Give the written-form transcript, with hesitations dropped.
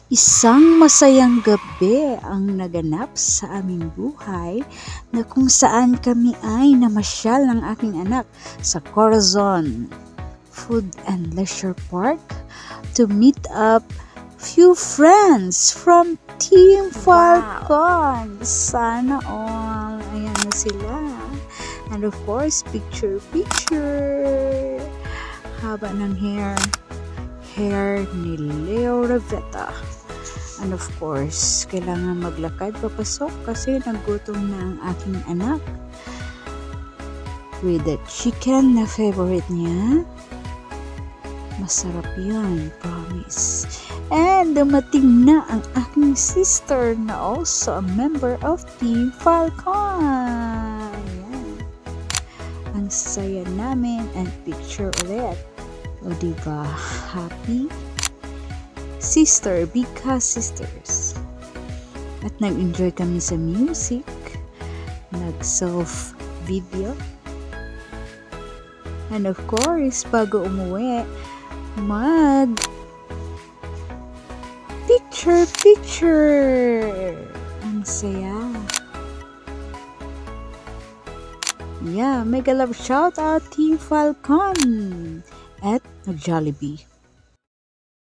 Isang masayang gabi ang naganap sa aming buhay na kung saan kami ay namasyal ng aking anak sa Corazon Food and Leisure Park to meet up few friends from Team Falcon. Sana all. Ayan na sila. And of course, picture. Haba ng hair ni Leo Rivetta. And of course, kailangan maglakad papasok kasi nagutom na ang aking anak. With the chicken na favorite niya. Masarap yan, promise. And dumating na ang aking sister na also a member of Team Falcon. Yan. Ang saya namin and picture ulit. O diba, happy? Sister, Bika Sisters. At nag-enjoy kami sa music. Nag-self video. And of course, bago umuwi, mag picture. Ang saya. Yeah, mega love shout out Team Falcon at Jollibee.